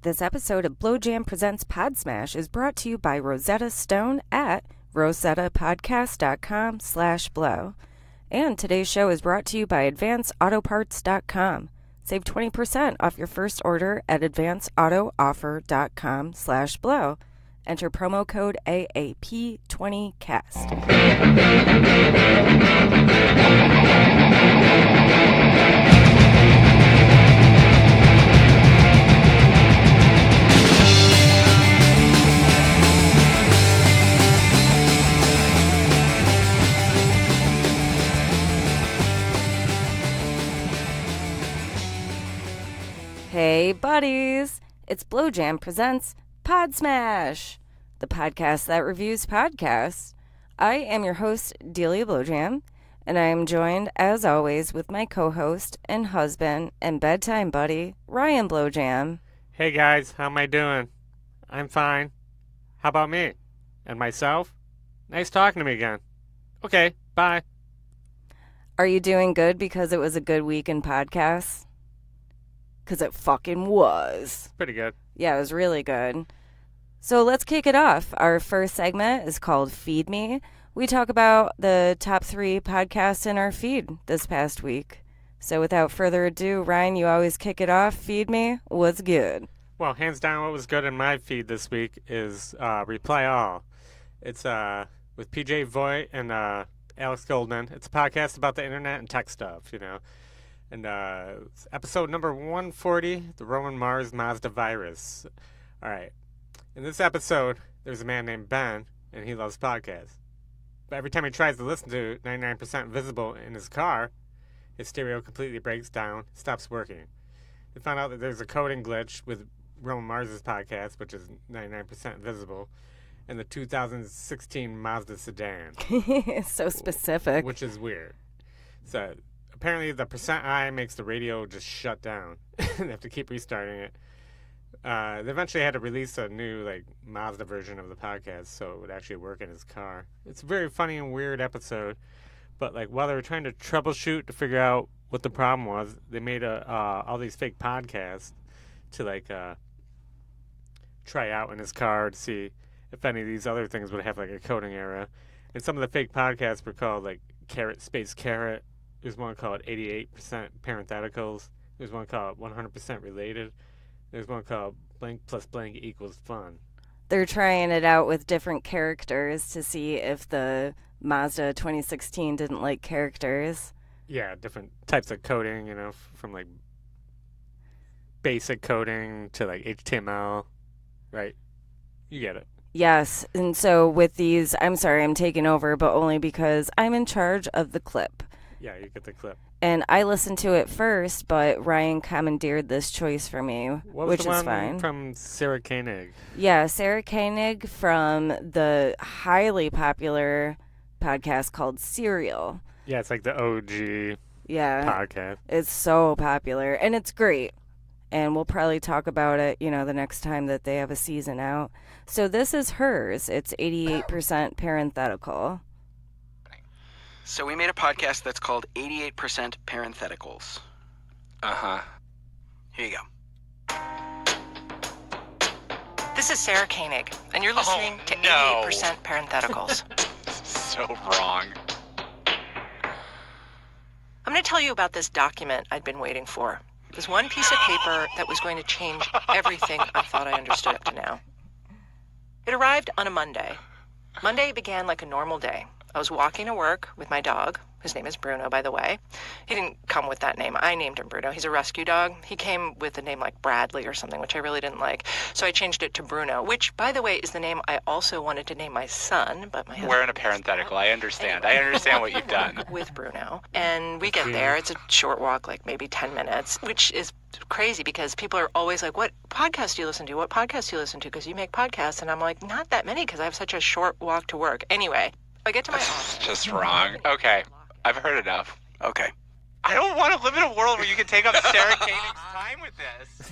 This episode of Blowjam Presents PodSmash is brought to you by Rosetta Stone at rosettapodcast.com/blow. And today's show is brought to you by advanceautoparts.com. Save 20% off your first order at advanceautooffer.com/blow. Enter promo code AAP20cast. Hey buddies, it's Blowjam Presents PodSmash, the podcast that reviews podcasts. I am your host, Delia Blowjam, and I am joined, as always, with my co-host and husband and bedtime buddy, Ryan Blowjam. Hey guys, how am I doing? I'm fine. How about me? And myself? Nice talking to me again. Okay, bye. Are you doing good because it was a good week in podcasts? Because it fucking was. Pretty good. Yeah, it was really good. So let's kick it off. Our first segment is called Feed Me. We talk about the top 3 podcasts in our feed this past week. So without further ado, Ryan, you always kick it off. Feed Me. What's good? Well, hands down, what was good in my feed this week is Reply All. It's with PJ Voigt and Alex Goldman. It's a podcast about the internet and tech stuff, you know. And it's episode number 140, the Roman Mars Mazda virus. All right. In this episode, there's a man named Ben, and he loves podcasts. But every time he tries to listen to 99% Invisible in his car, his stereo completely breaks down, stops working. They found out that there's a coding glitch with Roman Mars' podcast, which is 99% Invisible, and the 2016 Mazda sedan. So specific. Which is weird. So apparently the %I makes the radio just shut down. They have to keep restarting it. They eventually had to release a new Mazda version of the podcast so it would actually work in his car. It's a very funny and weird episode, but while they were trying to troubleshoot to figure out what the problem was, they made all these fake podcasts to try out in his car to see if any of these other things would have a coding error. And some of the fake podcasts were called Carrot Space Carrot. There's one called 88% Parentheticals. There's one called 100% Related. There's one called blank plus blank equals fun. They're trying it out with different characters to see if the Mazda 2016 didn't like characters. Yeah, different types of coding, from basic coding to HTML, right? You get it. Yes, and so with these, I'm sorry, I'm taking over, but only because I'm in charge of the clip. Yeah, you get the clip. And I listened to it first, but Ryan commandeered this choice for me, which is fine. From Sarah Koenig? Yeah, Sarah Koenig from the highly popular podcast called Serial. Yeah, it's the OG podcast. It's so popular, and it's great. And we'll probably talk about it, the next time that they have a season out. So this is hers. It's 88% parenthetical. So we made a podcast that's called 88% Parentheticals. Uh-huh. Here you go. This is Sarah Koenig, and you're listening to 88% Parentheticals. So wrong. I'm going to tell you about this document I'd been waiting for. This one piece of paper that was going to change everything I thought I understood up to now. It arrived on a Monday. Monday began like a normal day. I was walking to work with my dog. His name is Bruno, by the way. He didn't come with that name. I named him Bruno. He's a rescue dog. He came with a name like Bradley or something, which I really didn't like. So I changed it to Bruno, which, by the way, is the name I also wanted to name my son, but my husband... We're in a parenthetical. I understand. Anyway. I understand what you've done. With Bruno. And we get there. It's a short walk, maybe 10 minutes, which is crazy because people are always like, what podcast do you listen to? What podcast do you listen to? Because you make podcasts. And I'm like, not that many because I have such a short walk to work. Anyway, I get to my office. Just wrong. Okay. I've heard enough. Okay. I don't want to live in a world where you can take up Sarah Koenig's time with this.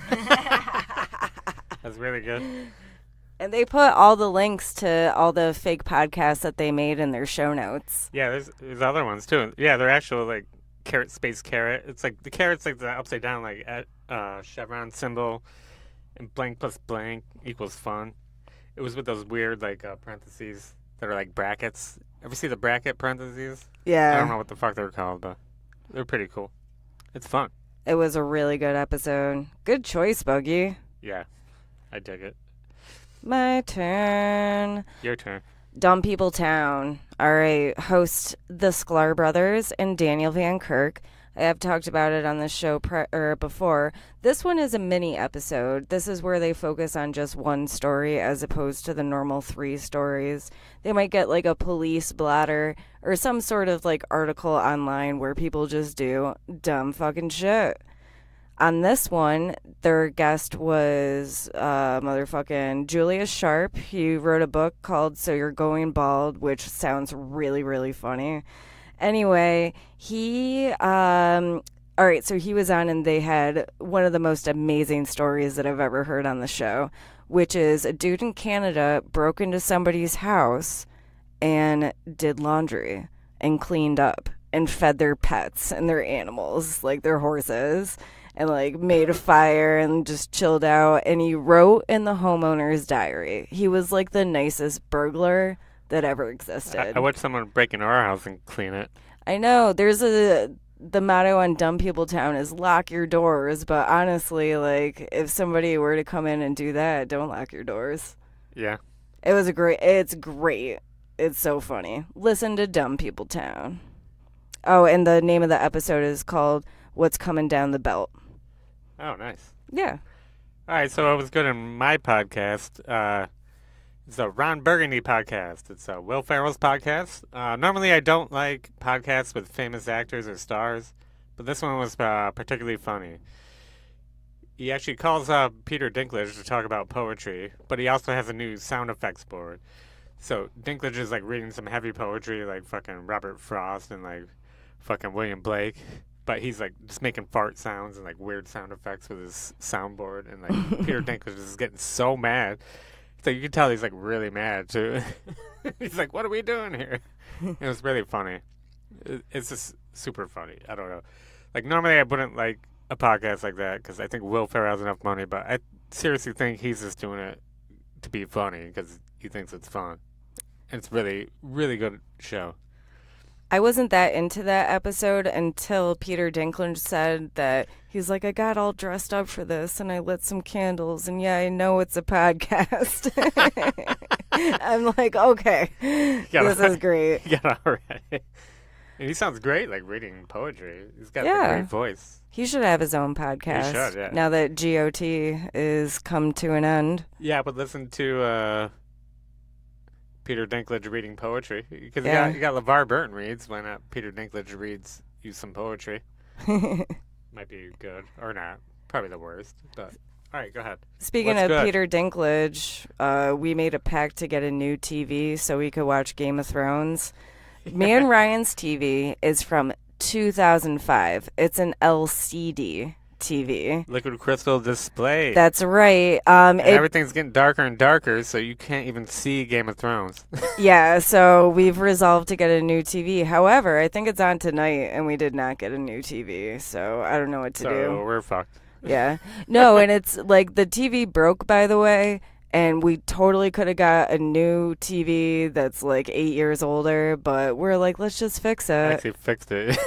That's really good. And they put all the links to all the fake podcasts that they made in their show notes. Yeah, there's other ones too. Yeah, they're actual carrot space carrot. It's the carrot's the upside down chevron symbol, and blank plus blank equals fun. It was with those weird like parentheses that are like brackets. Ever see the bracket parentheses? Yeah. I don't know what the fuck they're called, but they're pretty cool. It's fun. It was a really good episode. Good choice, Buggy. Yeah, I dig it. My turn. Your turn. Dumb People Town. All right, host the Sklar brothers and Daniel Van Kirk. I have talked about it on the show before. This one is a mini episode. This is where they focus on just one story as opposed to the normal 3 stories. They might get like a police blotter or some sort of like article online where people just do dumb fucking shit. On this one, their guest was motherfucking Julius Sharp. He wrote a book called So You're Going Bald, which sounds really, really funny. Anyway, all right, so he was on and they had one of the most amazing stories that I've ever heard on the show, which is a dude in Canada broke into somebody's house and did laundry and cleaned up and fed their pets and their animals, like their horses, and like made a fire and just chilled out. And he wrote in the homeowner's diary. He was like the nicest burglar that ever existed. I watched someone break into our house and clean it. I know. The motto on Dumb People Town is lock your doors, but honestly, like, if somebody were to come in and do that, don't lock your doors. Yeah. It's great. It's so funny. Listen to Dumb People Town. Oh, and the name of the episode is called What's Coming Down the Belt. Oh, nice. Yeah. All right, so I was good in my podcast. It's a Ron Burgundy podcast. It's a Will Ferrell's podcast. Normally, I don't like podcasts with famous actors or stars, but this one was particularly funny. He actually calls up Peter Dinklage to talk about poetry, but he also has a new sound effects board. So Dinklage is like reading some heavy poetry, like fucking Robert Frost and like fucking William Blake, but he's like just making fart sounds and like weird sound effects with his soundboard, and like Peter Dinklage is getting so mad. So you can tell he's like really mad too. He's like, "What are we doing here?" It was really funny. It's just super funny. I don't know. Like normally I wouldn't like a podcast like that because I think Will Ferrell has enough money, but I seriously think he's just doing it to be funny because he thinks it's fun. And it's really, really good show. I wasn't that into that episode until Peter Dinklage said that he's like, I got all dressed up for this and I lit some candles and yeah, I know it's a podcast. I'm like, okay, this is great. You got it already. And he sounds great, like reading poetry. He's got a great voice. He should have his own podcast. He should, yeah. Now that GOT is come to an end. Yeah, but listen to Peter Dinklage reading poetry. Because you got LeVar Burton reads. Why not Peter Dinklage reads you some poetry? Might be good or not. Probably the worst. But all right, go ahead. Speaking of Peter Dinklage, we made a pact to get a new TV so we could watch Game of Thrones. Me and Ryan's TV is from 2005. It's an LCD TV. Liquid crystal display. That's right. And everything's getting darker and darker, so you can't even see Game of Thrones. Yeah, so we've resolved to get a new TV. However, I think it's on tonight, and we did not get a new TV, so I don't know what to do. So we're fucked. Yeah. No, and it's like the TV broke, by the way, and we totally could have got a new TV that's like 8 years older, but we're like, let's just fix it. I actually fixed it.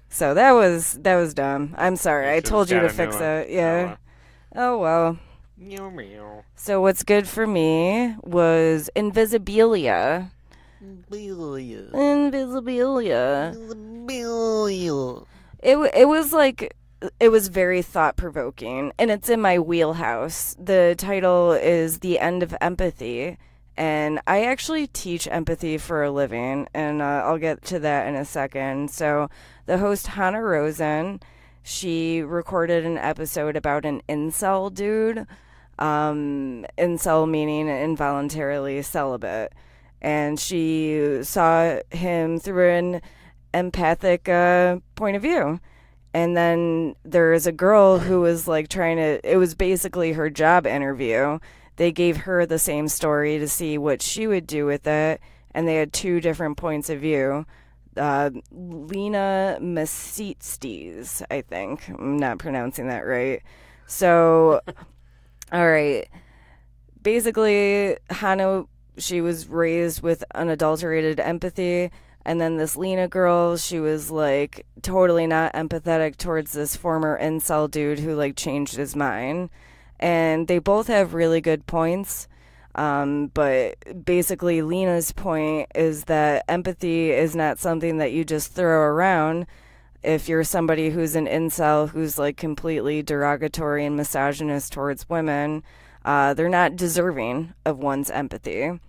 So that was dumb. I'm sorry. I told you to fix it. Yeah. Oh, well. Meow, meow. So what's good for me was Invisibilia. Invisibilia. It was like, it was very thought-provoking, and it's in my wheelhouse. The title is The End of Empathy, and I actually teach empathy for a living, and I'll get to that in a second. So the host, Hannah Rosen, she recorded an episode about an incel dude, incel meaning involuntarily celibate, and she saw him through an empathic point of view. And then there is a girl who was like it was basically her job interview. They gave her the same story to see what she would do with it, and they had 2 different points of view. Lena Masitstes, I think. I'm not pronouncing that right. So All right. Basically, Hannah, she was raised with unadulterated empathy. And then this Lena girl, she was like totally not empathetic towards this former incel dude who like changed his mind. And they both have really good points. But basically, Lena's point is that empathy is not something that you just throw around. If you're somebody who's an incel who's like completely derogatory and misogynist towards women, they're not deserving of one's empathy.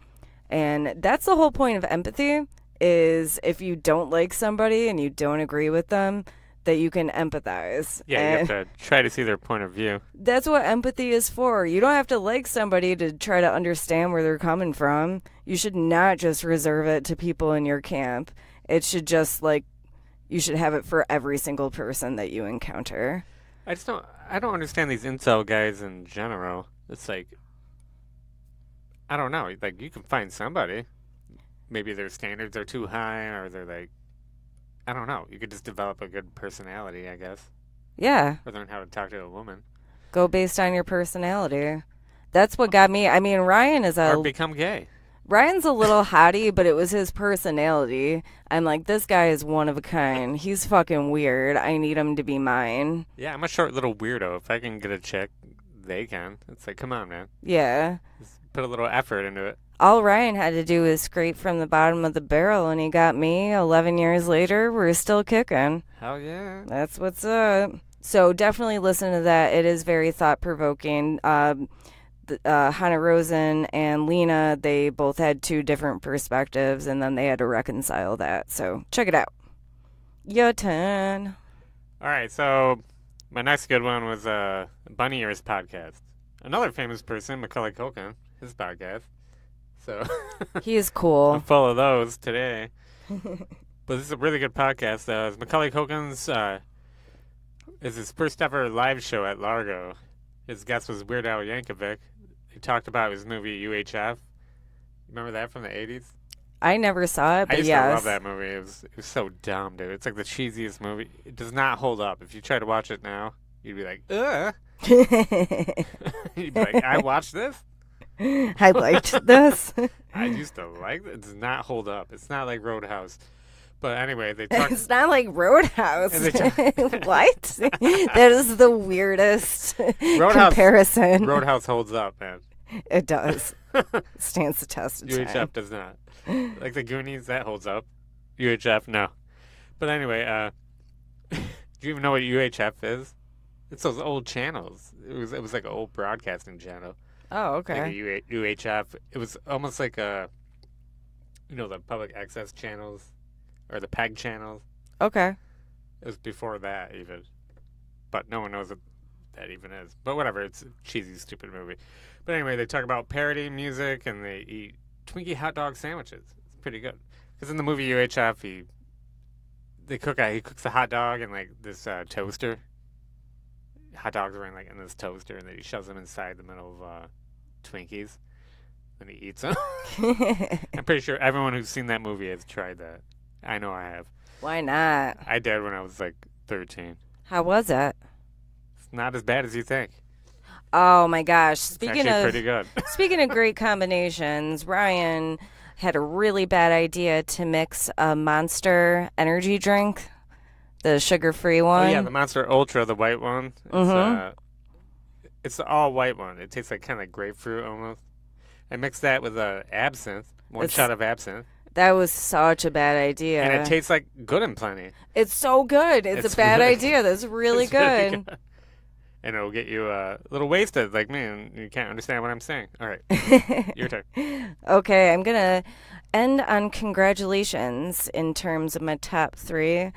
And that's the whole point of empathy, is if you don't like somebody and you don't agree with them, that you can empathize. Yeah, you have to try to see their point of view. That's what empathy is for. You don't have to like somebody to try to understand where they're coming from. You should not just reserve it to people in your camp. It should just like, you should have it for every single person that you encounter. I don't understand these incel guys in general. It's like, I don't know. Like, you can find somebody. Maybe their standards are too high, or they're like, I don't know. You could just develop a good personality, I guess. Yeah. Or learn how to talk to a woman. Go based on your personality. That's what got me. I mean, Or become gay. Ryan's a little hottie, but it was his personality. I'm like, this guy is one of a kind. He's fucking weird. I need him to be mine. Yeah, I'm a short little weirdo. If I can get a chick, they can. It's like, come on, man. Yeah. Just put a little effort into it. All Ryan had to do was scrape from the bottom of the barrel, and he got me. 11 years later, we're still kicking. Hell yeah. That's what's up. So definitely listen to that. It is very thought-provoking. Hannah Rosen and Lena, they both had two different perspectives, and then they had to reconcile that. So check it out. Your turn. All right, so my next good one was Bunny Ears podcast. Another famous person, Macaulay Culkin, his podcast. So He is cool. I'm full of those today. But this is a really good podcast. Macaulay Culkin's is his first ever live show at Largo. His guest was Weird Al Yankovic. He talked about his movie UHF. Remember that from the 80s? I never saw it, but I used yes. to love that movie. It was so dumb, dude. It's like the cheesiest movie. It does not hold up. If you try to watch it now, you'd be like, ugh. You'd be like, I watched this? I liked this. I used to like it. It does not hold up. It's not like Roadhouse. But anyway, they talk. It's not like Roadhouse. And they What? That is the weirdest comparison. Roadhouse holds up, man. It does. Stands the test of time. UHF does not. Like the Goonies, that holds up. UHF, no. But anyway, do you even know what UHF is? It's those old channels. It was like an old broadcasting channel. Oh, okay. Like a UHF. It was almost like the public access channels or the PEG channels. Okay. It was before that even. But no one knows what that even is. But whatever, it's a cheesy, stupid movie. But anyway, they talk about parody music and they eat Twinkie hot dog sandwiches. It's pretty good. Because in the movie UHF, he cooks a hot dog in like this toaster. Hot dogs are in this toaster, and then he shoves them inside the middle of Twinkies, and he eats them. I'm pretty sure everyone who's seen that movie has tried that. I know I have. Why not? I did when I was like 13. How was it? It's not as bad as you think. Oh my gosh! It's actually pretty good. Speaking of great combinations, Ryan had a really bad idea to mix a Monster energy drink, the sugar-free one. Oh yeah, the Monster Ultra, the white one. It's the all white one. It tastes like kind of like grapefruit almost. I mixed that with absinthe, one shot of absinthe. That was such a bad idea. And it tastes like Good and Plenty. It's so good. It's a bad idea. That's really good. Really good. And it'll get you a little wasted like me, and you can't understand what I'm saying. All right, your turn. Okay, I'm going to end on congratulations in terms of my top three.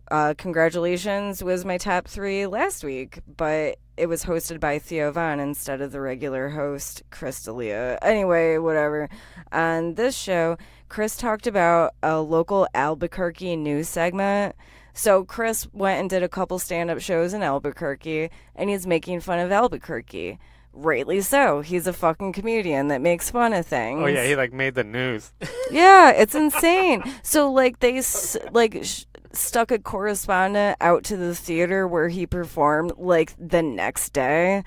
Congratulations was my top three last week, but it was hosted by Theo Von instead of the regular host, Chris Delia. Anyway, whatever. On this show, Chris talked about a local Albuquerque news segment. So Chris went and did a couple stand-up shows in Albuquerque, and he's making fun of Albuquerque. Rightly so. He's a fucking comedian that makes fun of things. Oh, yeah, he, made the news. Yeah, it's insane. So, they, stuck a correspondent out to the theater where he performed, the next day,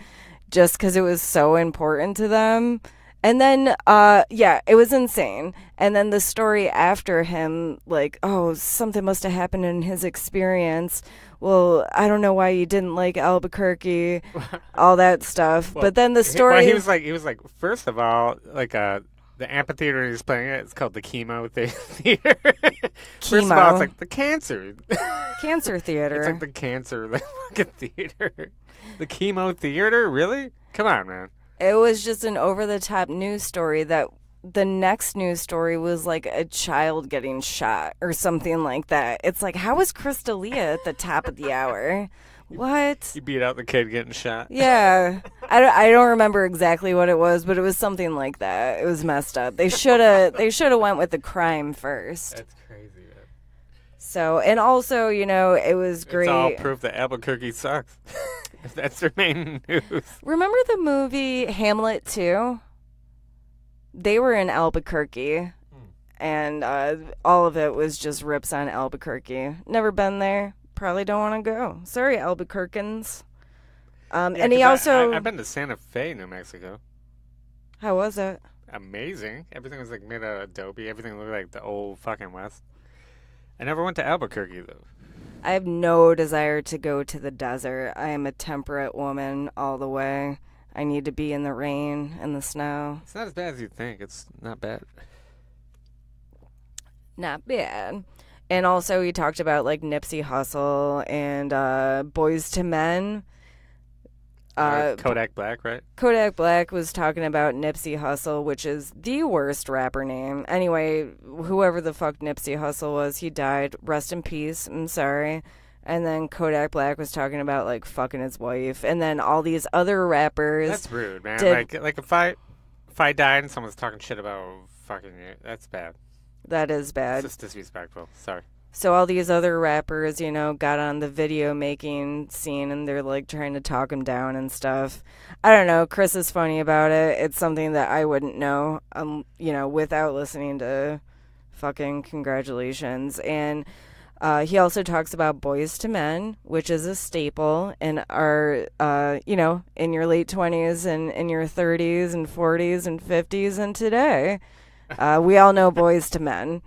just because it was so important to them. And then, it was insane. And then the story after him, like, oh, something must have happened in his experience. Well, I don't know why you didn't like Albuquerque, all that stuff. Well, but then the story... he was like, first of all, like, the amphitheater he's playing at, it's called the Chemo Theater. First of all, it's like the Cancer. Cancer Theater. It's like the Cancer fucking theater. The Chemo Theater? Really? Come on, man. It was just an over-the-top news story that the next news story was like a child getting shot or something like that. It's like, how was Chris D'Elia at the top of the hour? What? You beat out the kid getting shot? Yeah. I don't remember exactly what it was, but it was something like that. It was messed up. They should have went with the crime first. That's crazy, man. So, and also, it was great. It's all proof that Albuquerque sucks. If that's their main news. Remember the movie Hamlet 2? They were in Albuquerque, and all of it was just rips on Albuquerque. Never been there. Probably don't want to go. Sorry, Albuquerqueans. And he also... I've been to Santa Fe, New Mexico. How was it? Amazing. Everything was like made out of adobe. Everything looked like the old fucking West. I never went to Albuquerque, though. I have no desire to go to the desert. I am a temperate woman all the way. I need to be in the rain and the snow. It's not as bad as you think. It's not bad. Not bad. And also he talked about like Nipsey Hussle and Boys to Men. Kodak Black, right? Kodak Black was talking about Nipsey Hussle, which is the worst rapper name. Anyway, whoever the fuck Nipsey Hussle was, he died. Rest in peace. I'm sorry. And then Kodak Black was talking about like fucking his wife. And then all these other rappers. That's rude, man. Like if I died and someone's talking shit about fucking you, that's bad. That is bad. It's just disrespectful. Sorry. So all these other rappers, got on the video making scene and they're like trying to talk him down and stuff. I don't know. Chris is funny about it. It's something that I wouldn't know, without listening to fucking Congratulations. And he also talks about Boys to Men, which is a staple in our, in your late 20s and in your 30s and 40s and 50s and today. We all know Boys to Men.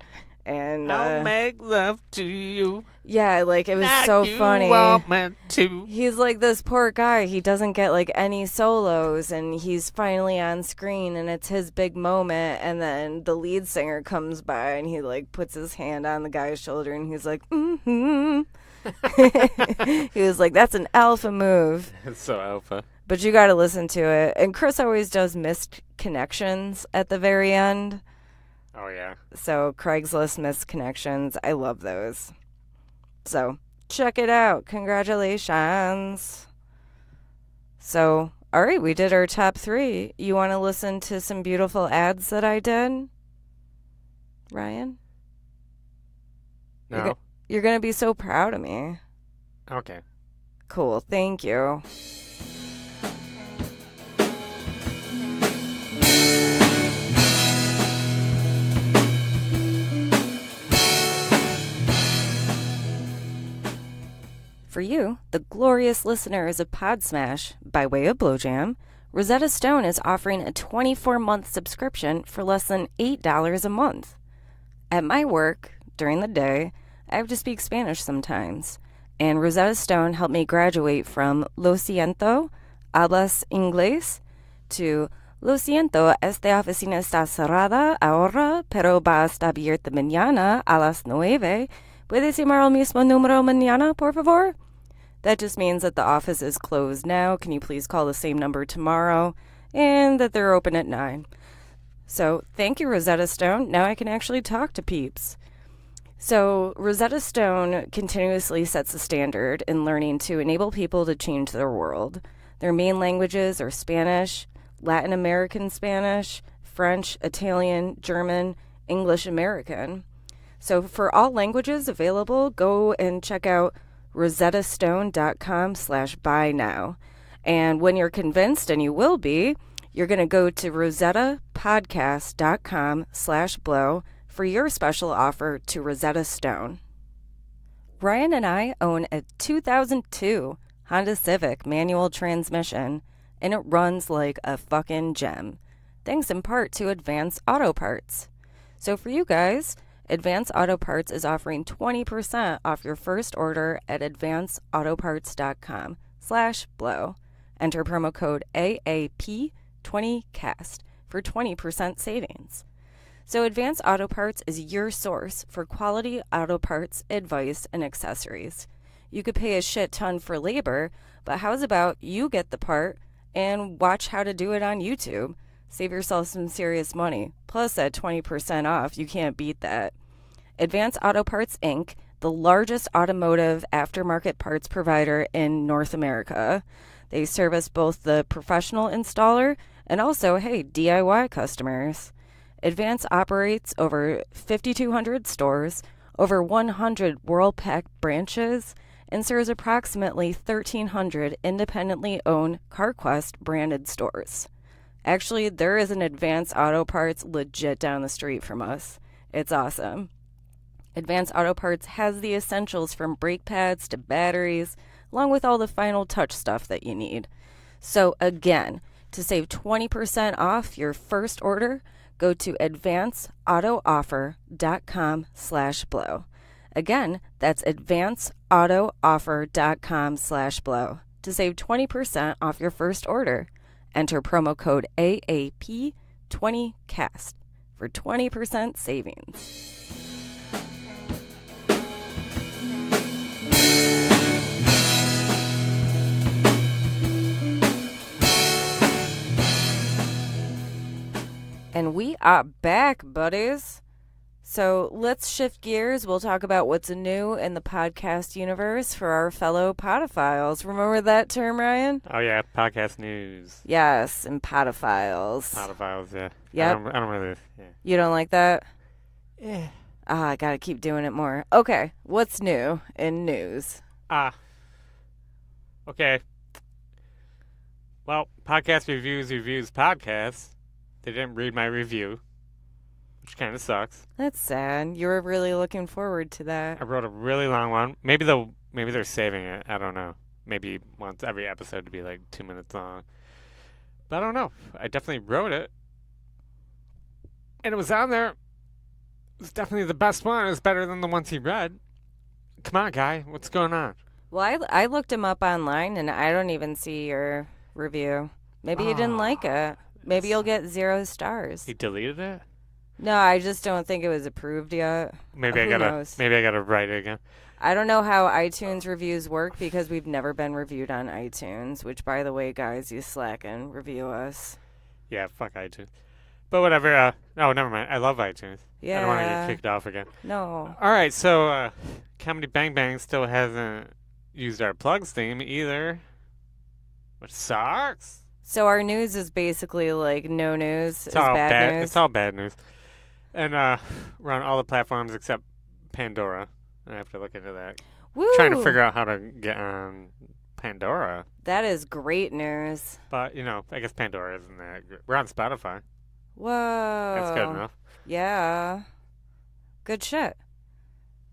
And I'll make love to you. Yeah, like it was so funny. He's like this poor guy. He doesn't get like any solos, and he's finally on screen, and it's his big moment. And then the lead singer comes by, and he like puts his hand on the guy's shoulder, and he's like, mm-hmm. He was like, "That's an alpha move." It's so alpha. But you got to listen to it. And Chris always does missed connections at the very end. Oh, yeah. So Craigslist missed connections. I love those. So check it out. Congratulations. So, all right, we did our top 3. You want to listen to some beautiful ads that I did? Ryan? No. You're going to be so proud of me. Okay. Cool. Thank you. For you, the glorious listeners of PodSmash, by way of Blowjam, Rosetta Stone is offering a 24-month subscription for less than $8 a month. At my work, during the day, I have to speak Spanish sometimes, and Rosetta Stone helped me graduate from Lo siento, hablas inglés, to Lo siento, esta oficina está cerrada ahora, pero va a estar abierta mañana a las 9. ¿Puedes llamar al mismo número mañana, por favor? That just means that the office is closed now. Can you please call the same number tomorrow? And that they're open at 9. So thank you, Rosetta Stone. Now I can actually talk to peeps. So Rosetta Stone continuously sets the standard in learning to enable people to change their world. Their main languages are Spanish, Latin American Spanish, French, Italian, German, English American. So for all languages available, go and check out rosettastone.com/buy now. And when you're convinced, and you will be, you're going to go to rosettapodcast.com/blow for your special offer to Rosetta Stone. Ryan and I own a 2002 Honda Civic manual transmission, and it runs like a fucking gem, thanks in part to Advance Auto Parts. So for you guys, Advance Auto Parts is offering 20% off your first order at advanceautoparts.com/blow. Enter promo code AAP20cast for 20% savings. So Advance Auto Parts is your source for quality auto parts, advice, and accessories. You could pay a shit ton for labor, but how's about you get the part and watch how to do it on YouTube? Save yourself some serious money. Plus that 20% off, you can't beat that. Advance Auto Parts, Inc., the largest automotive aftermarket parts provider in North America. They service both the professional installer and also, DIY customers. Advance operates over 5,200 stores, over 100 Worldpac branches, and serves approximately 1,300 independently owned CarQuest branded stores. Actually, there is an Advance Auto Parts legit down the street from us. It's awesome. Advance Auto Parts has the essentials from brake pads to batteries, along with all the final touch stuff that you need. So again, to save 20% off your first order, go to advanceautooffer.com/blow. Again, that's advanceautooffer.com/blow to save 20% off your first order. Enter promo code AAP20cast for 20% savings. And we are back, buddies. So let's shift gears. We'll talk about what's new in the podcast universe for our fellow podophiles. Remember that term, Ryan? Oh, yeah, podcast news. Yes, and podophiles. Podophiles, yeah. Yep. I don't really, yeah. You don't like that? Yeah. I gotta keep doing it more. Okay, what's new in news? Okay. Well, podcast reviews podcasts. They didn't read my review, which kind of sucks. That's sad. You were really looking forward to that. I wrote a really long one. Maybe they're saving it. I don't know. Maybe once every episode to be like 2 minutes long. But I don't know. I definitely wrote it. And it was on there. It was definitely the best one. It was better than the ones he read. Come on, guy. What's going on? Well, I looked him up online, and I don't even see your review. Maybe you didn't like it. Maybe you'll get 0 stars. He deleted it? No, I just don't think it was approved yet. Maybe I gotta write it again. I don't know how iTunes reviews work because we've never been reviewed on iTunes, which, by the way, guys, you slacking. Review us. Yeah, fuck iTunes. But whatever. No, never mind. I love iTunes. Yeah. I don't want to get kicked off again. No. All right, so Comedy Bang Bang still hasn't used our plugs theme either, which sucks. So our news is basically like no news. It's all bad news. It's all bad news. And we're on all the platforms except Pandora. I have to look into that. Woo! Trying to figure out how to get on Pandora. That is great news. But, I guess Pandora isn't that good. We're on Spotify. Whoa. That's good enough. Yeah. Good shit.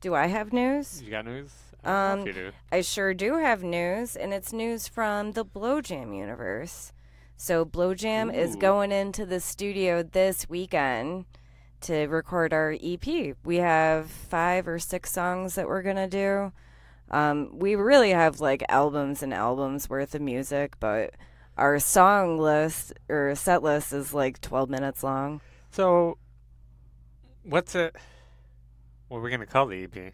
Do I have news? You got news? I don't know if you do. I sure do have news, and it's news from the Blowjam universe. So Blowjam is going into the studio this weekend to record our EP. We have 5 or 6 songs that we're going to do. We really have like albums and albums worth of music, but our song list or set list is like 12 minutes long. So, what are we going to call the EP?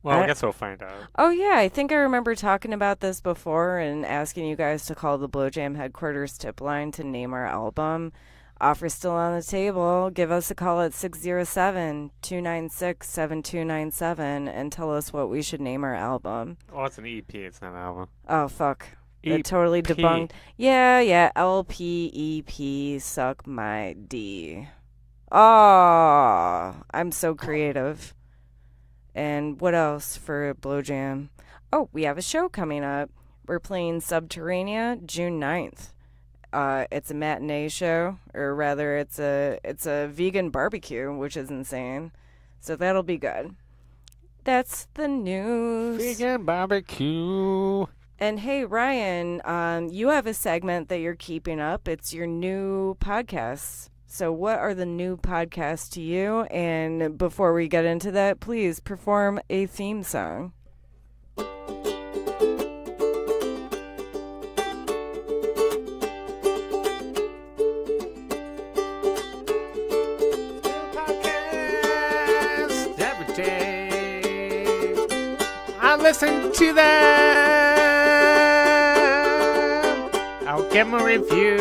Well, I guess we'll find out. Oh, yeah. I think I remember talking about this before and asking you guys to call the Blowjam headquarters tip line to name our album. Offer still on the table. Give us a call at 607-296-7297 and tell us what we should name our album. Oh, it's an EP. It's not an album. Oh, fuck. EP. It totally debunked. Yeah. LP, EP, suck my D. Oh, I'm so creative. And what else for Blowjam? Oh, we have a show coming up. We're playing Subterranea June 9th. It's a matinee show, or rather it's a vegan barbecue, which is insane. So that'll be good. That's the news. Vegan barbecue. And hey, Ryan, you have a segment that you're keeping up. It's your new podcast. So what are the new podcasts to you? And before we get into that, please perform a theme song. Podcast every day. I listen to them. I'll give them a review.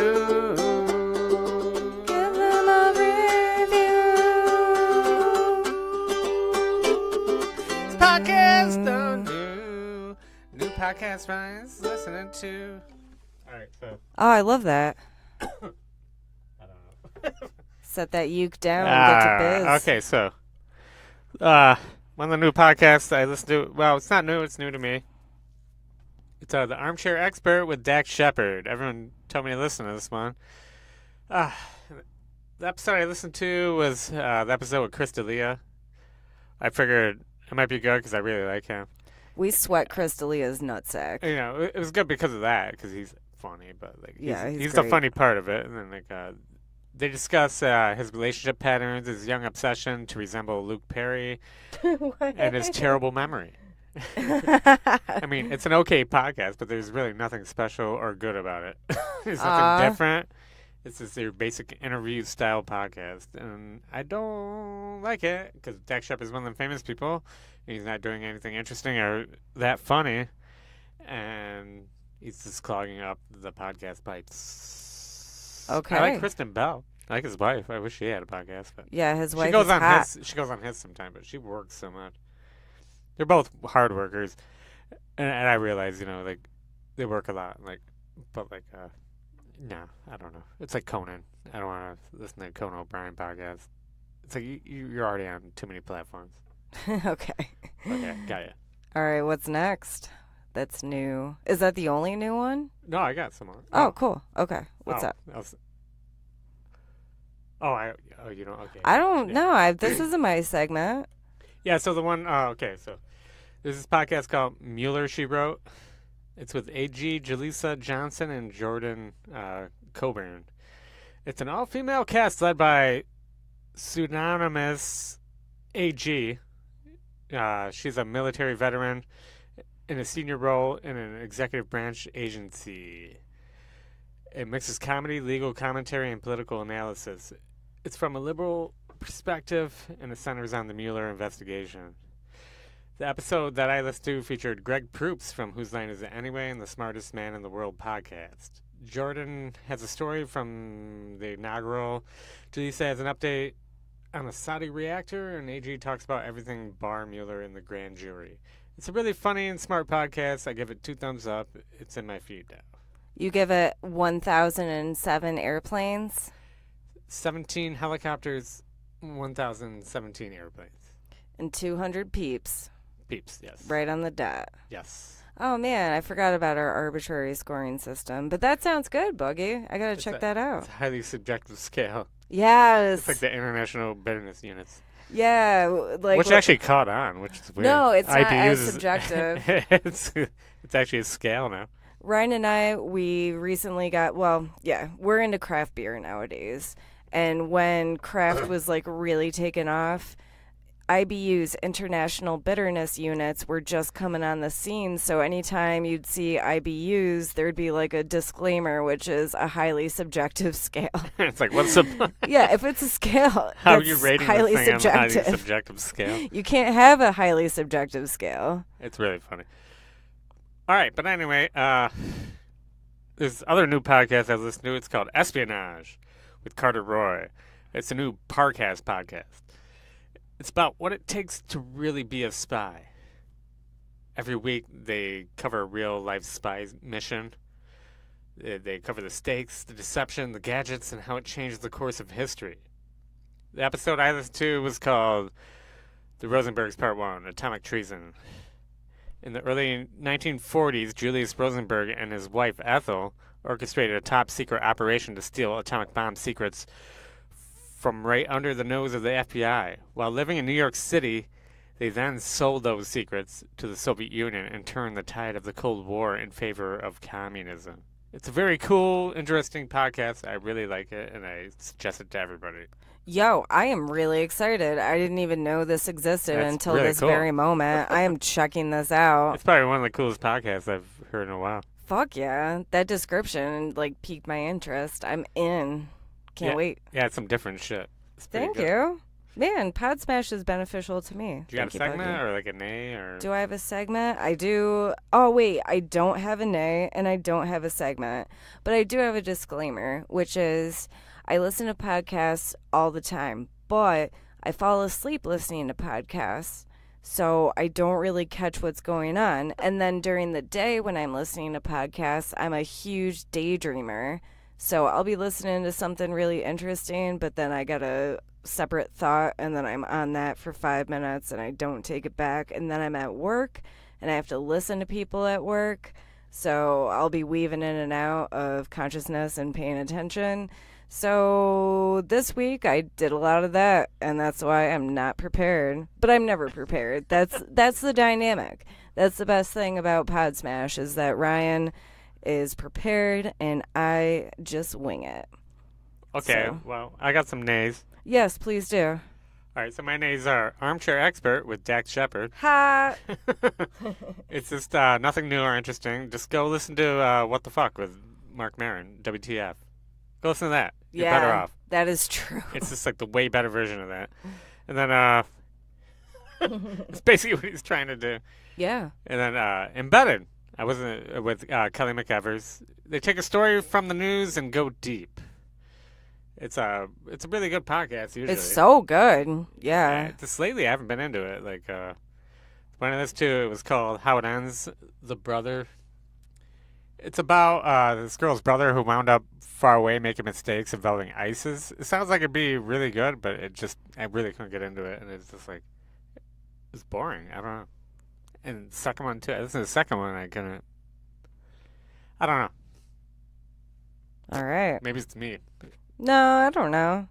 Give them a review. This podcast, the new podcast Ryan's listening to. All right, so Oh, I love that. I don't know. Set that uke down and get to biz. Okay, so one of the new podcasts I listen to. Well, it's not new; it's new to me. It's the Armchair Expert with Dax Shepard. Everyone told me to listen to this one. The episode I listened to was the episode with Chris Delia. I figured it might be good because I really like him. We sweat Chris D'Elia's nutsack. You know, it was good because of that, because he's funny. But like, he's the great. funny part of it. And then they discuss his relationship patterns, his young obsession to resemble Luke Perry, and his terrible memory. I mean, it's an okay podcast, but there's really nothing special or good about it. There's nothing different. It's just your basic interview style podcast, and I don't like it because Dax Shepard is one of the famous people. And he's not doing anything interesting or that funny, and he's just clogging up the podcast pipes. Okay. I like Kristen Bell. I like his wife. I wish she had a podcast, but Yeah, his wife she goes is on hot. his. She goes on his sometime, but she works so much. They're both hard workers, and I realize, like, they work a lot. But no, I don't know. It's like Conan. I don't want to listen to Conan O'Brien podcast. It's like you're already on too many platforms. Okay. Okay, got you. All right, what's next? That's new. Is that the only new one? No, I got some more. Oh, cool. Okay. What's up? You don't. Okay. I don't know. This isn't my segment. Yeah, so the one. Okay, so there's this podcast called Mueller, She Wrote. It's with A.G. Jaleesa Johnson and Jordan Coburn. It's an all-female cast led by pseudonymous A.G. She's a military veteran in a senior role in an executive branch agency. It mixes comedy, legal commentary, and political analysis. It's from a liberal perspective, and it centers on the Mueller investigation. The episode that I listened to featured Greg Proops from Whose Line Is It Anyway and the Smartest Man in the World podcast. Jordan has a story from the inaugural. Jaleesa has an update on the Saudi reactor, and AG talks about everything bar Mueller in the grand jury. It's a really funny and smart podcast. I give it 2 thumbs up. It's in my feed now. You give it 1,007 airplanes? 17 helicopters, 1,017 airplanes. And 200 peeps. Peeps, yes. Right on the dot. Yes. Oh, man, I forgot about our arbitrary scoring system. But that sounds good, Buggy. I got to check that out. It's a highly subjective scale. Yes. It's like the International Bitterness Units. Yeah. Which actually caught on, which is weird. No, it's not as IBUs subjective. It's actually a scale now. Ryan and I, we recently we're into craft beer nowadays. And when craft was really taken off, IBUs, International Bitterness Units, were just coming on the scene. So anytime you'd see IBUs, there'd be a disclaimer, which is a highly subjective scale. It's like, what's the... Yeah, if it's a scale, how are that's you rating highly this thing subjective. on a highly subjective scale? You can't have a highly subjective scale. It's really funny. All right, but anyway, there's other new podcast I listened to. It's called Espionage with Carter Roy. It's a new Parcast podcast. It's about what it takes to really be a spy. Every week they cover a real-life spy mission. They cover the stakes, the deception, the gadgets, and how it changed the course of history. The episode I listened to was called The Rosenbergs Part 1, Atomic Treason. In the early 1940s, Julius Rosenberg and his wife, Ethel, orchestrated a top-secret operation to steal atomic bomb secrets from right under the nose of the FBI. While living in New York City, They then sold those secrets to the Soviet Union and turned the tide of the Cold War in favor of communism. It's a very cool, interesting podcast. I really like it, and I suggest it to everybody. Yo, I am really excited. I didn't even know this existed That's until really this cool. very moment. I am checking this out. It's probably one of the coolest podcasts I've heard in a while. Fuck yeah. That description, like, piqued my interest. I'm in. Can't wait. Yeah, it's some different shit. It's pretty Thank good. you. Man, PodSmash is beneficial to me. Do you have a Thank segment Buggy. or like a nay or? Do I have a segment? I do. Oh, wait. I don't have a nay and I don't have a segment. But I do have a disclaimer, which is I listen to podcasts all the time, but I fall asleep listening to podcasts. So I don't really catch what's going on. And then during the day when I'm listening to podcasts, I'm a huge daydreamer. So I'll be listening to something really interesting, but then I got a separate thought, and then I'm on that for 5 minutes, and I don't take it back. And then I'm at work, and I have to listen to people at work. So I'll be weaving in and out of consciousness and paying attention. So this week I did a lot of that, and that's why I'm not prepared. But I'm never prepared. That's the dynamic. That's the best thing about PodSmash is that Ryan is prepared and I just wing it. Okay, So. well, I got some nays. Yes, please do. All right, so my nays are Armchair Expert with Dax Shepard. Ha! It's just nothing new or interesting. Just go listen to What the Fuck with Mark Maron, WTF. Go listen to that. You're better off. That is true. It's just like the way better version of that. And then it's basically what he's trying to do. Yeah. And then Embedded. I wasn't with Kelly McEvers. They take a story from the news and go deep. It's a really good podcast usually. It's so good. Yeah. Just lately I haven't been into it. Like one of this too, it was called How It Ends, The Brother. It's about this girl's brother who wound up far away making mistakes involving ISIS. It sounds like it'd be really good, but I really couldn't get into it, and it's just like it's boring. I don't know. And the second one too. This is the second one I don't know. All right. Maybe it's me. No, I don't know.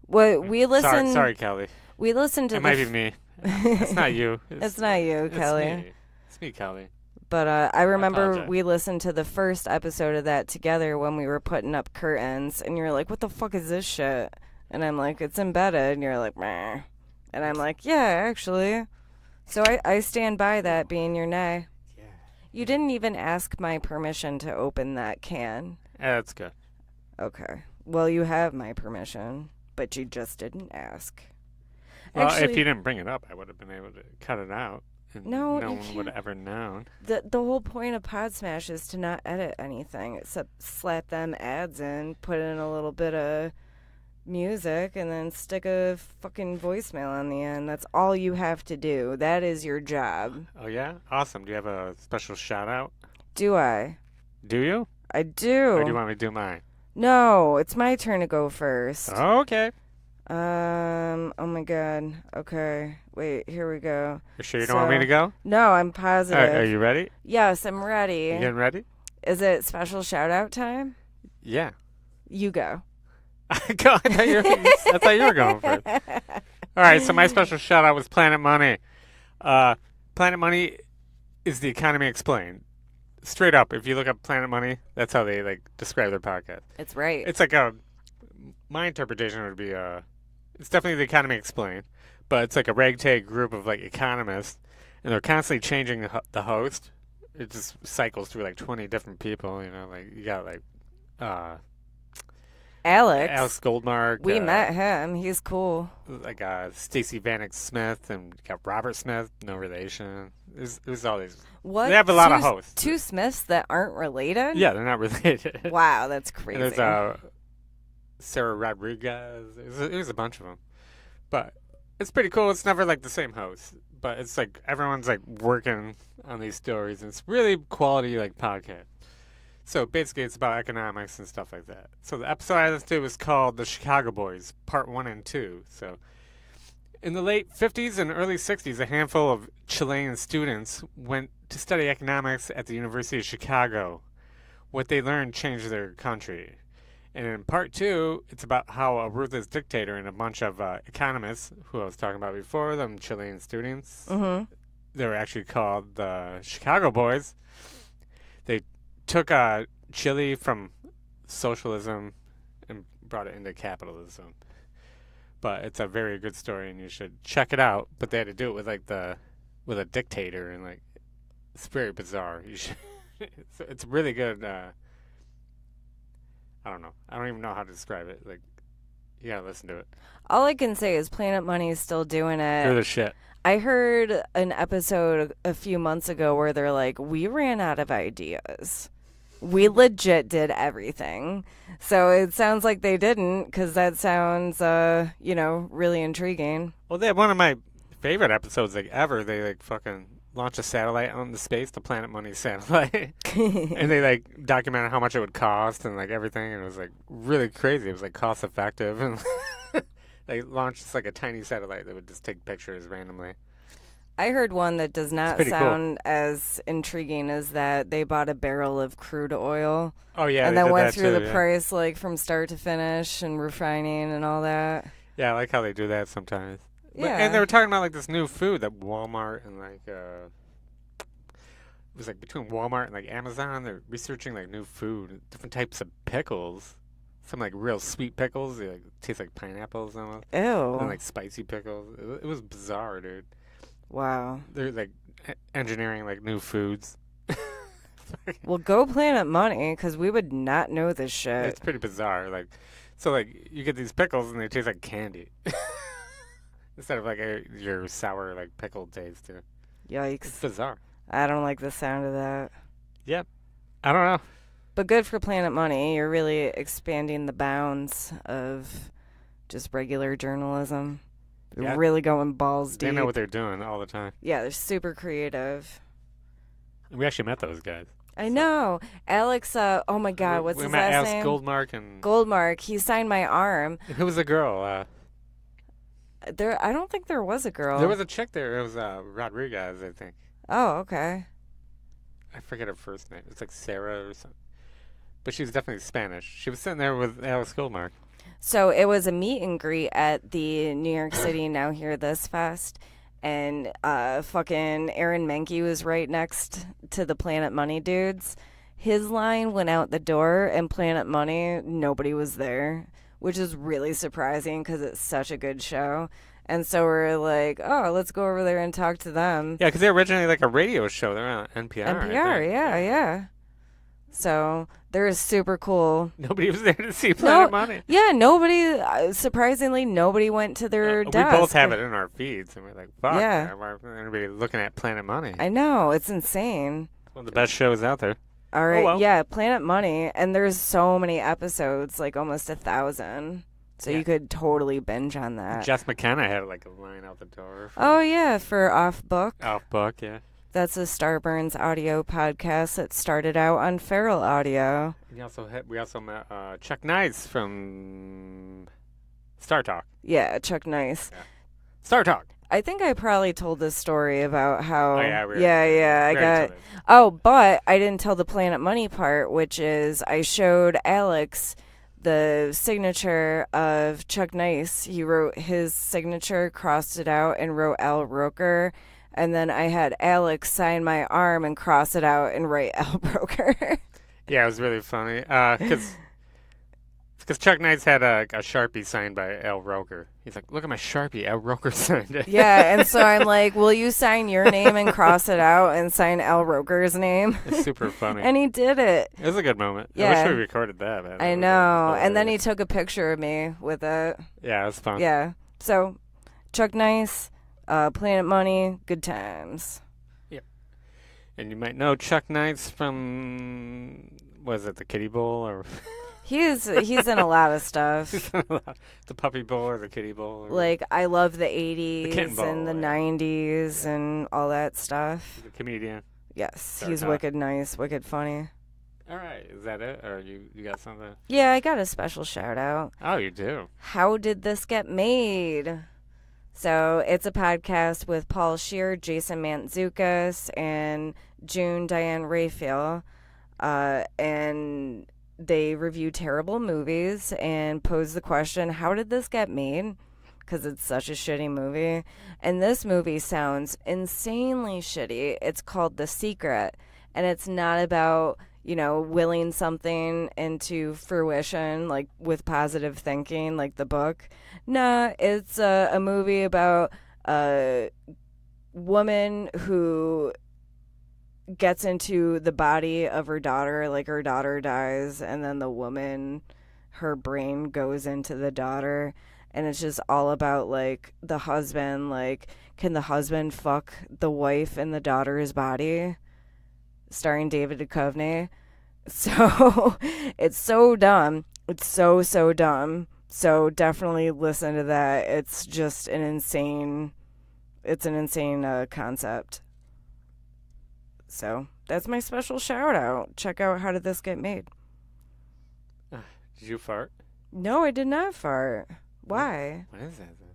What we listen. Sorry, Kelly. We listen to. It might be me. It's not you. It's not you, it's Kelly. Me. It's me, Kelly. But I remember apologize. we listened to the first episode of that together when we were putting up curtains, and you were like, "What the fuck is this shit?" And I'm like, "It's Embedded," and you're like, "Meh," and I'm like, "Yeah, actually." So I stand by that being your nay. Yeah. You didn't even ask my permission to open that can. Yeah, that's good. Okay. Well, you have my permission, but you just didn't ask. Well, if Actually, you didn't bring it up, I would have been able to cut it out. And No, no you one would have can't. ever known. the whole point of PodSmash is to not edit anything except slap them ads in, put in a little bit of music, and then stick a fucking voicemail on the end. That's all you have to do. That is your job. Oh, yeah? Awesome. Do you have a special shout out? Do I? Do you? I do. Or do you want me to do mine? No, it's my turn to go first. Okay. Oh my god. Okay. Wait, here we go. You sure you don't want me to go? No, I'm All positive. right, are you ready? Yes, I'm ready. You getting ready? Is it special shout out time? Yeah. You go. I thought you were going first. All right, so my special shout out was Planet Money. Planet Money is the economy explained. Straight up, if you look up Planet Money, that's how they describe their podcast. It's right. It's like my interpretation would be it's definitely the economy explained, but it's like a ragtag group of economists, and they're constantly changing the host. It just cycles through 20 different people. You got Alex Goldmark. We met him. He's cool. Stacey Vanek Smith, and you got Robert Smith, no relation. There's all these. What? They have a lot of hosts. Two Smiths that aren't related? Yeah, they're not related. Wow, that's crazy. And there's Sarah Rodriguez. There's a bunch of them, but it's pretty cool. It's never the same host, but it's everyone's working on these stories, and it's really quality podcast. So basically, it's about economics and stuff like that. So the episode I listened to was called "The Chicago Boys," Part 1 and 2. So in the late 50s and early 60s, a handful of Chilean students went to study economics at the University of Chicago. What they learned changed their country. And in part 2, it's about how a ruthless dictator and a bunch of economists, who I was talking about before, them Chilean students, they were actually called the Chicago Boys. They took Chile from socialism and brought it into capitalism. But it's a very good story, and you should check it out. But they had to do it with a dictator, and like it's very bizarre. You should. It's really good. I don't know. I don't even know how to describe it. Like, you gotta listen to it. All I can say is Planet Money is still doing it. They're the shit. I heard an episode a few months ago where they're like, we ran out of ideas. We legit did everything. So it sounds like they didn't, because that sounds, really intriguing. Well, they had one of my favorite episodes ever. They fucking launch a satellite out into space, the Planet Money satellite, and they documented how much it would cost and everything, and it was really crazy. It was cost effective, and they launched just a tiny satellite that would just take pictures randomly. I heard one that does not sound as intriguing as that they bought a barrel of crude oil. Oh yeah, and then went through the price from start to finish and refining and all that. Yeah, I like how they do that sometimes. Yeah. And they were talking about this new food that Walmart and it was between Walmart and Amazon. They're researching new food, different types of pickles. Some real sweet pickles. They taste like pineapples almost. Ew. And spicy pickles. It was bizarre, dude. Wow. They're engineering new foods. Well, go Planet Money, because we would not know this shit. It's pretty bizarre. So you get these pickles and they taste like candy. Instead of your sour pickled taste too. Yikes. It's bizarre. I don't like the sound of that. Yep. I don't know. But good for Planet Money. You're really expanding the bounds of just regular journalism. They're really going balls deep. They know what they're doing all the time. Yeah, they're super creative. We actually met those guys. I know. Alex, oh my God, what's his last name? We met Alex Goldmark. Goldmark. He signed my arm. Who was the girl? I don't think there was a girl. There was a chick there. It was Rodriguez, I think. Oh, okay. I forget her first name. It's Sarah or something. But she was definitely Spanish. She was sitting there with Alex Goldmark. So it was a meet and greet at the New York City Now Hear This Fest. And fucking Aaron Mahnke was right next to the Planet Money dudes. His line went out the door, and Planet Money, nobody was there, which is really surprising because it's such a good show. And so we're like, oh, let's go over there and talk to them. Yeah, because they're originally a radio show. They're on NPR. NPR, yeah. So they're super cool. Nobody was there to see Planet Money. Yeah, nobody, surprisingly, nobody went to their desk. We both have it in our feeds, and we're like, fuck, yeah. why isn't anybody looking at Planet Money? I know, it's insane. It's one of the best shows out there. All right, yeah, Planet Money, and there's so many episodes, almost 1,000. So you could totally binge on that. Jess McKenna had a line out the door. For Off Book. Off Book, yeah. That's a Starburns audio podcast that started out on Feral Audio. We also met Chuck Nice from Star Talk. Yeah, Chuck Nice. Yeah. Star Talk. I think I probably told this story about how. Oh yeah. But I didn't tell the Planet Money part, which is I showed Alex the signature of Chuck Nice. He wrote his signature, crossed it out, and wrote Al Roker. And then I had Alex sign my arm and cross it out and write Al Roker. Yeah, it was really funny. Because Chuck Nice had a Sharpie signed by Al Roker. He's like, look at my Sharpie. Al Roker signed it. Yeah, and so I'm like, will you sign your name and cross it out and sign Al Roker's name? It's super funny. And he did it. It was a good moment. Yeah. I wish we recorded that, man. I know. And then he took a picture of me with it. Yeah, it was fun. Yeah. So, Chuck Nice, Planet Money, good times. Yep. And you might know Chuck Nice from, was it the Kiddie Bowl or... He's in a lot of stuff. The Puppy Bowl or the Kiddie Bowl. Or I love the 80s Bowl, and the 90s and all that stuff. He's a comedian. Yes, he's wicked nice, wicked funny. All right, is that it? Or you got something? Yeah, I got a special shout out. Oh, you do? How did this get made? So it's a podcast with Paul Scheer, Jason Mantzukas, and June Diane Raphael. And they review terrible movies and pose the question, how did this get made? Because it's such a shitty movie. And this movie sounds insanely shitty. It's called The Secret, and it's not about, willing something into fruition, like with positive thinking, like the book. Nah, it's a movie about a woman who gets into the body of her daughter, like her daughter dies, and then the woman, her brain goes into the daughter, and it's just all about, like, the husband, like, can the husband fuck the wife in the daughter's body? Starring David Duchovny. So, it's so dumb. It's so dumb. So, definitely listen to that. It's just an insane concept. So, that's my special shout out. Check out How Did This Get Made? Did you fart? No, I did not fart. Why? What is that then?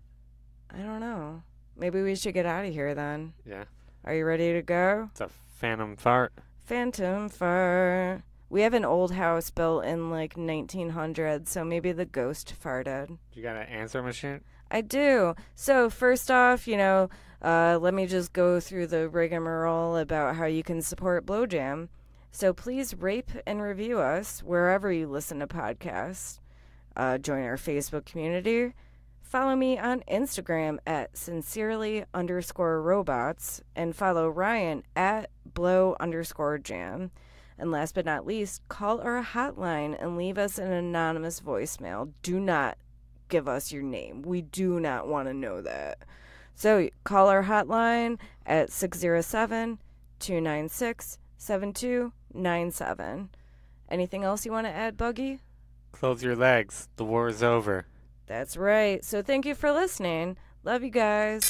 I don't know. Maybe we should get out of here then. Yeah. Are you ready to go? It's a phantom fart. Phantom fart. We have an old house built in like 1900, so maybe the ghost farted. You got an answer machine? I do. So first off, let me just go through the rigmarole about how you can support Blowjam. So please rate and review us wherever you listen to podcasts. Join our Facebook community. Follow me on Instagram at sincerely_robots and follow Ryan at blow_jam. And last but not least, call our hotline and leave us an anonymous voicemail. Do not give us your name. We do not want to know that. So call our hotline at 607-296-7297. Anything else you want to add, Buggy? Close your legs. The war is over. That's right. So thank you for listening. Love you guys.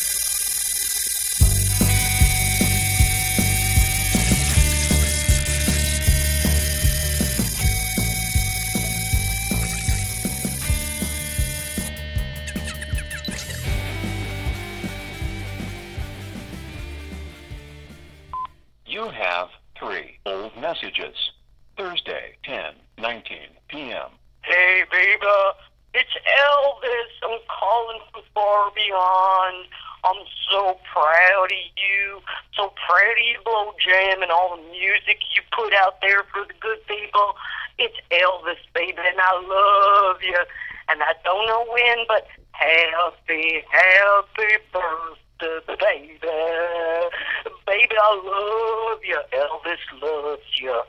You have 3 old messages. Thursday, 10:19 p.m. Hey, baby, it's Elvis. I'm calling from far beyond. I'm so proud of you. So proud of you, Blowjam, and all the music you put out there for the good people. It's Elvis, baby, and I love you. And I don't know when, but happy birthday, baby. Baby, I love you. Elvis loves you.